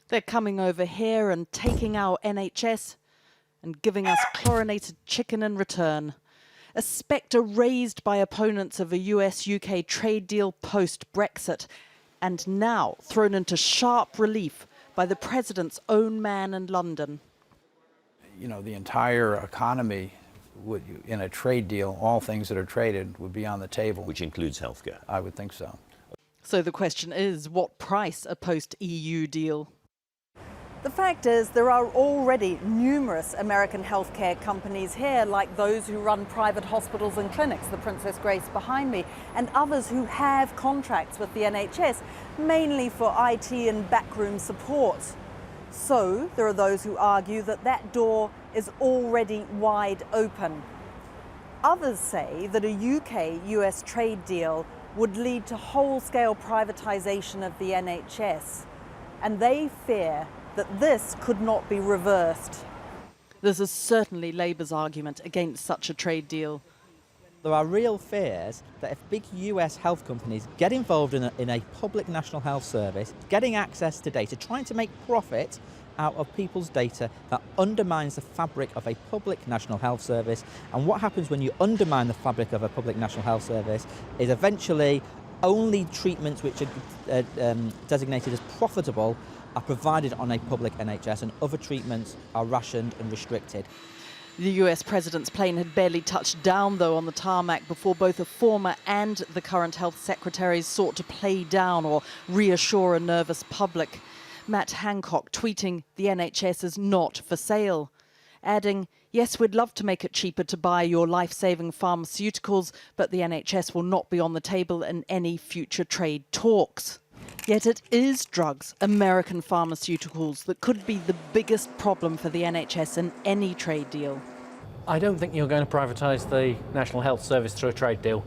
They're coming over here and taking our NHS and giving us chlorinated chicken in return. A spectre raised by opponents of a US-UK trade deal post-Brexit, and now thrown into sharp relief by the president's own man in London. You know, the entire economy would, in a trade deal, all things that are traded would be on the table. Which includes healthcare. I would think so. So the question is, what price a post-EU deal? The fact is, there are already numerous American healthcare companies here, like those who run private hospitals and clinics, the Princess Grace behind me, and others who have contracts with the NHS, mainly for IT and backroom support. So there are those who argue that that door is already wide open. Others say that a UK-US trade deal would lead to whole-scale privatisation of the NHS, and they fear that this could not be reversed. This is certainly Labour's argument against such a trade deal. There are real fears that if big US health companies get involved in a public national health service, getting access to data, trying to make profit out of people's data, that undermines the fabric of a public national health service. And what happens when you undermine the fabric of a public national health service is eventually only treatments which are designated as profitable are provided on a public NHS, and other treatments are rationed and restricted. The US president's plane had barely touched down, though, on the tarmac before both a former and the current health secretaries sought to play down or reassure a nervous public. Matt Hancock tweeting, "The NHS is not for sale," adding, "Yes, we'd love to make it cheaper to buy your life-saving pharmaceuticals, but the NHS will not be on the table in any future trade talks." Yet it is drugs, American pharmaceuticals, that could be the biggest problem for the NHS in any trade deal. I don't think you're going to privatise the National Health Service through a trade deal.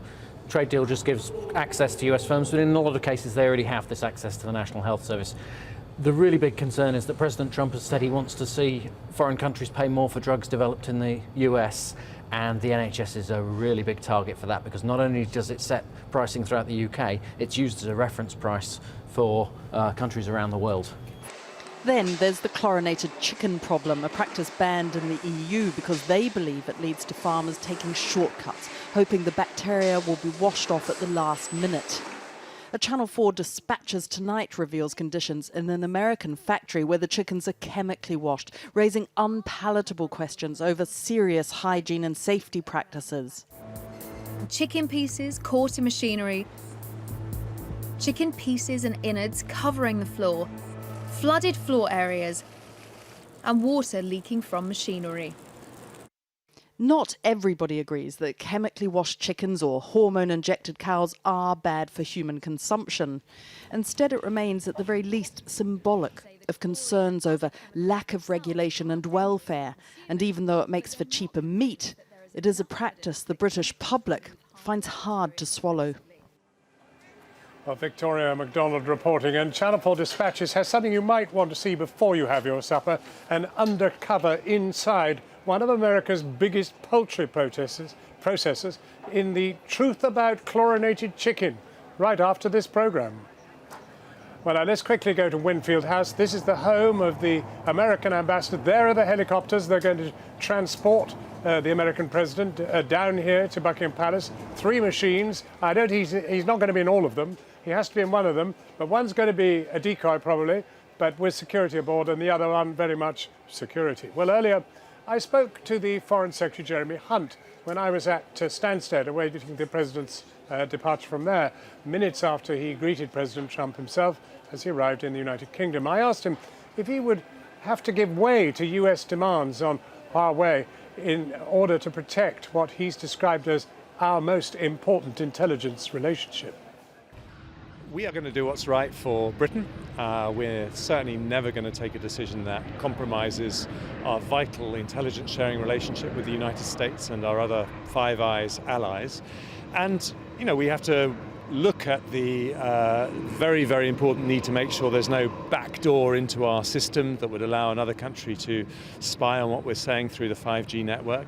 Trade deal just gives access to US firms, but in a lot of cases they already have this access to the National Health Service. The really big concern is that President Trump has said he wants to see foreign countries pay more for drugs developed in the US, and the NHS is a really big target for that, because not only does it set pricing throughout the UK, it's used as a reference price for countries around the world. Then there's the chlorinated chicken problem, a practice banned in the EU because they believe it leads to farmers taking shortcuts, hoping the bacteria will be washed off at the last minute. A Channel 4 Dispatches Tonight reveals conditions in an American factory where the chickens are chemically washed, raising unpalatable questions over serious hygiene and safety practices. Chicken pieces caught in machinery, chicken pieces and innards covering the floor, flooded floor areas, and water leaking from machinery. Not everybody agrees that chemically washed chickens or hormone-injected cows are bad for human consumption. Instead, it remains at the very least symbolic of concerns over lack of regulation and welfare. And even though it makes for cheaper meat, it is a practice the British public finds hard to swallow. Well, Victoria MacDonald reporting, and Channel 4 Dispatches has something you might want to see before you have your supper: an undercover inside one of America's biggest poultry processors in the truth about chlorinated chicken, right after this programme. Well, now let's quickly go to Winfield House. This is the home of the American ambassador. There are the helicopters. They're going to transport the American president down here to Buckingham Palace. 3 machines. He's not going to be in all of them. He has to be in one of them, but one's going to be a decoy probably, but with security aboard, and the other one very much security. Well, earlier I spoke to the Foreign Secretary Jeremy Hunt when I was at Stansted awaiting the president's departure from there, minutes after he greeted President Trump himself as he arrived in the United Kingdom. I asked him if he would have to give way to US demands on Huawei in order to protect what he's described as our most important intelligence relationship. We are going to do what's right for Britain. We're certainly never going to take a decision that compromises our vital intelligence sharing relationship with the United States and our other Five Eyes allies. And, you know, we have to look at the very, very important need to make sure there's no backdoor into our system that would allow another country to spy on what we're saying through the 5G network.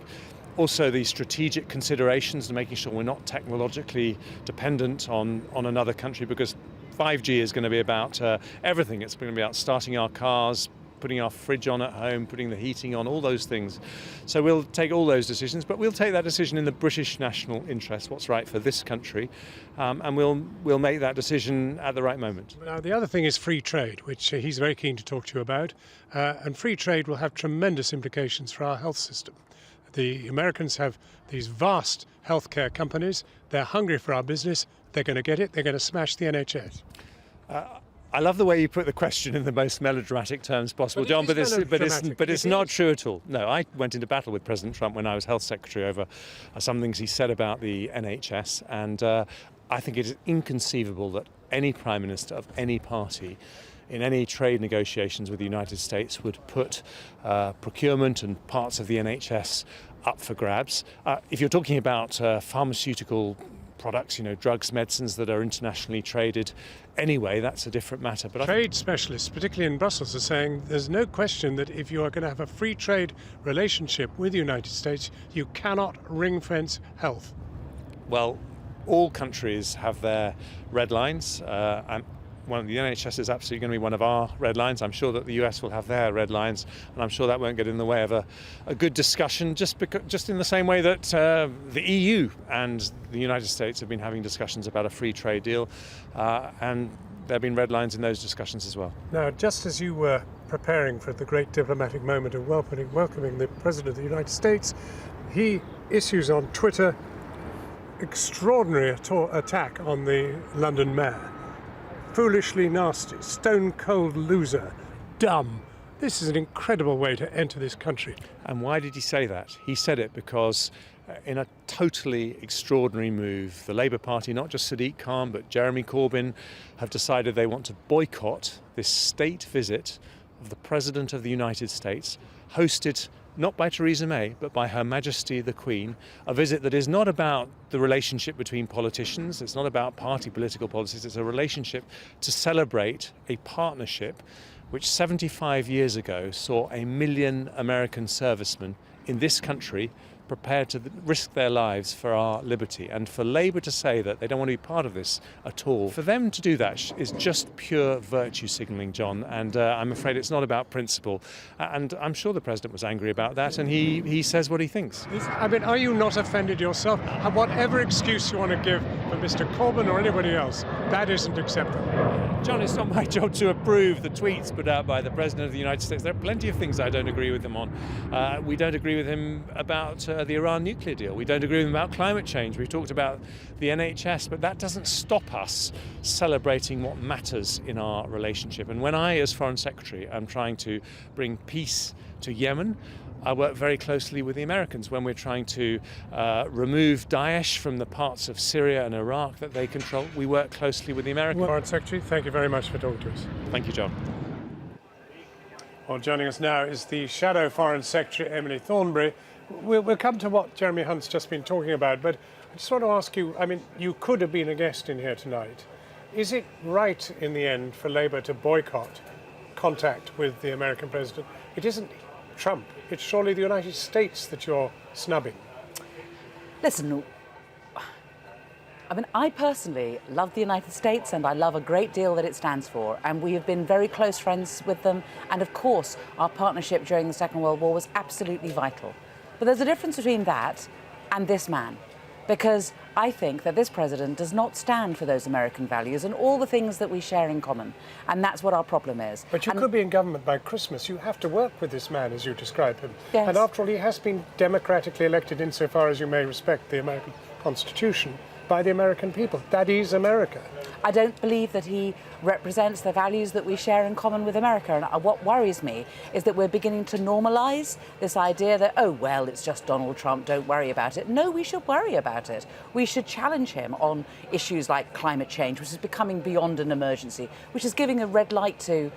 Also the strategic considerations and making sure we're not technologically dependent on another country, because 5G is going to be about everything. It's going to be about starting our cars, putting our fridge on at home, putting the heating on, all those things. So we'll take all those decisions, but we'll take that decision in the British national interest, what's right for this country, and we'll make that decision at the right moment. Now, the other thing is free trade, which he's very keen to talk to you about, and free trade will have tremendous implications for our health system. The Americans have these vast healthcare companies. They're hungry for our business. They're going to get it. They're going to smash the NHS. I love the way you put the question in the most melodramatic terms possible, John, but it's not true at all. No, I went into battle with President Trump when I was Health Secretary over some things he said about the NHS, and I think it is inconceivable that any Prime Minister of any party in any trade negotiations with the United States would put procurement and parts of the NHS up for grabs. If you're talking about pharmaceutical products, drugs, medicines that are internationally traded anyway, that's a different matter. But trade specialists, particularly in Brussels, are saying there's no question that if you are going to have a free trade relationship with the United States, you cannot ring-fence health. Well, all countries have their red lines. The NHS is absolutely going to be one of our red lines. I'm sure that the US will have their red lines, and I'm sure that won't get in the way of a good discussion, just in the same way that the EU and the United States have been having discussions about a free trade deal, and there have been red lines in those discussions as well. Now, just as you were preparing for the great diplomatic moment of welcoming the President of the United States, he issues on Twitter extraordinary attack on the London mayor. Foolishly nasty, stone-cold loser, dumb. This is an incredible way to enter this country. And why did he say that? He said it because in a totally extraordinary move, the Labour Party, not just Sadiq Khan, but Jeremy Corbyn, have decided they want to boycott this state visit of the President of the United States, hosted not by Theresa May, but by Her Majesty the Queen, a visit that is not about the relationship between politicians, it's not about party political policies, it's a relationship to celebrate a partnership which 75 years ago saw 1 million American servicemen in this country prepared to risk their lives for our liberty. And for Labour to say that they don't want to be part of this at all, for them to do that is just pure virtue signalling, John, and I'm afraid it's not about principle. And I'm sure the President was angry about that, and he says what he thinks. I mean, are you not offended yourself? Whatever excuse you want to give for Mr. Corbyn or anybody else, that isn't acceptable. John, it's not my job to approve the tweets put out by the President of the United States. There are plenty of things I don't agree with him on. We don't agree with him about the Iran nuclear deal. We don't agree with him about climate change. We've talked about the NHS, but that doesn't stop us celebrating what matters in our relationship. And when I, as Foreign Secretary, am trying to bring peace to Yemen, I work very closely with the Americans. When we're trying to remove Daesh from the parts of Syria and Iraq that they control, we work closely with the Americans. Foreign Secretary, thank you very much for talking to us. Thank you, John. Well, joining us now is the Shadow Foreign Secretary, Emily Thornberry. We'll come to what Jeremy Hunt's just been talking about, but I just want to ask you, I mean, you could have been a guest in here tonight. Is it right in the end for Labour to boycott contact with the American president? It isn't Trump. It's surely the United States that you're snubbing. Listen, I mean, I personally love the United States and I love a great deal that it stands for. And we have been very close friends with them. And of course, our partnership during the Second World War was absolutely vital. But there's a difference between that and this man. Because I think that this president does not stand for those American values and all the things that we share in common. And that's what our problem is. But you could be in government by Christmas. You have to work with this man as you describe him. Yes. And after all, he has been democratically elected insofar as you may respect the American Constitution by the American people. That is America. I don't believe that he represents the values that we share in common with America. And what worries me is that we're beginning to normalise this idea that, oh, well, it's just Donald Trump, don't worry about it. No, we should worry about it. We should challenge him on issues like climate change, which is becoming beyond an emergency, which is giving a red light to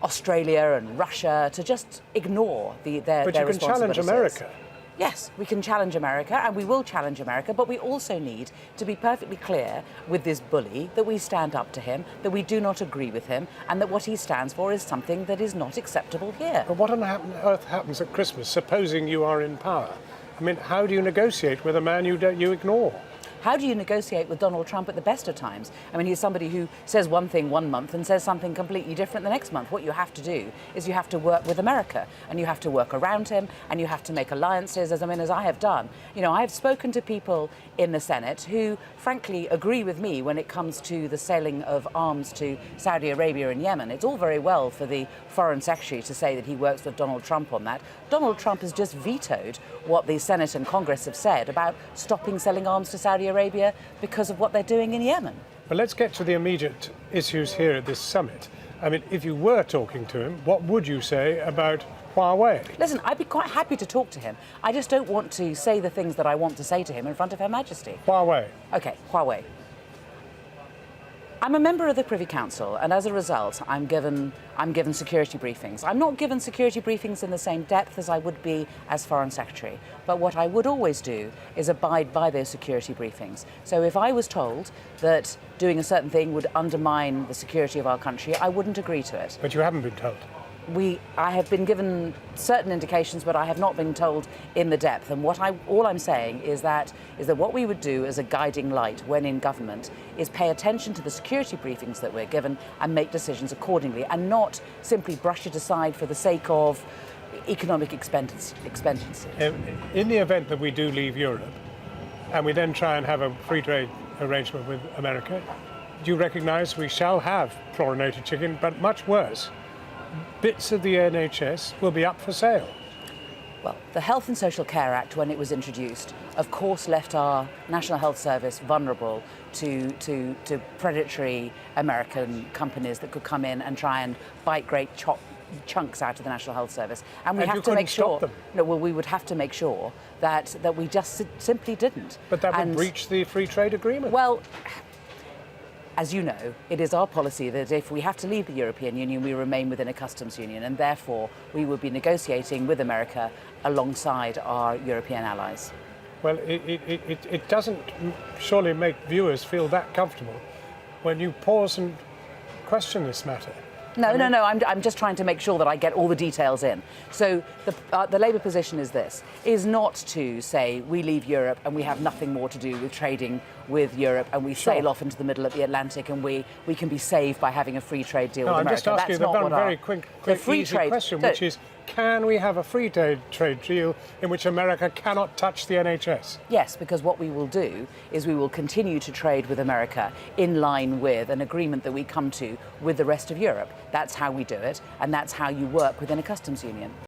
Australia and Russia to just ignore their responsibilities. But you can challenge America. Yes, we can challenge America, and we will challenge America, but we also need to be perfectly clear with this bully that we stand up to him, that we do not agree with him, and that what he stands for is something that is not acceptable here. But what on earth happens at Christmas, supposing you are in power? I mean, how do you negotiate with a man you ignore? How do you negotiate with Donald Trump at the best of times? I mean, he's somebody who says one thing one month and says something completely different the next month. What you have to do is you have to work with America, and you have to work around him, and you have to make alliances, as I have done. You know, I have spoken to people in the Senate who, frankly, agree with me when it comes to the selling of arms to Saudi Arabia and Yemen. It's all very well for the Foreign Secretary to say that he works with Donald Trump on that. Donald Trump has just vetoed what the Senate and Congress have said about stopping selling arms to Saudi Arabia because of what they're doing in Yemen. But let's get to the immediate issues here at this summit. I mean, if you were talking to him, what would you say about Huawei? Listen, I'd be quite happy to talk to him. I just don't want to say the things that I want to say to him in front of Her Majesty. Huawei. Okay, Huawei. I'm a member of the Privy Council, and as a result, I'm given security briefings. I'm not given security briefings in the same depth as I would be as Foreign Secretary, but what I would always do is abide by those security briefings. So if I was told that doing a certain thing would undermine the security of our country, I wouldn't agree to it. But you haven't been told. I have been given certain indications, but I have not been told in the depth. And all I'm saying is that what we would do as a guiding light when in government is pay attention to the security briefings that we're given and make decisions accordingly, and not simply brush it aside for the sake of economic expenditure. In the event that we do leave Europe, and we then try and have a free trade arrangement with America, do you recognise we shall have chlorinated chicken, but much worse? Bits of the NHS will be up for sale. Well, the Health and Social Care Act, when it was introduced, of course left our National Health Service vulnerable to predatory American companies that could come in and try and bite great chunks out of the National Health Service. And we have to make sure. No, well, we would have to make sure that we just simply didn't. But that would breach the free trade agreement. Well, as you know, it is our policy that if we have to leave the European Union, we remain within a customs union, and therefore we will be negotiating with America alongside our European allies. Well, it doesn't surely make viewers feel that comfortable when you pause and question this matter. No, I'm just trying to make sure that I get all the details in. So the Labour position is this, is not to say we leave Europe and we have nothing more to do with trading with Europe and we sail off into the middle of the Atlantic and we can be saved by having a free trade deal with America. I'm just asking the one very quick easy question, which is, can we have a free trade deal in which America cannot touch the NHS? Yes, because what we will do is we will continue to trade with America in line with an agreement that we come to with the rest of Europe. That's how we do it, and that's how you work within a customs union.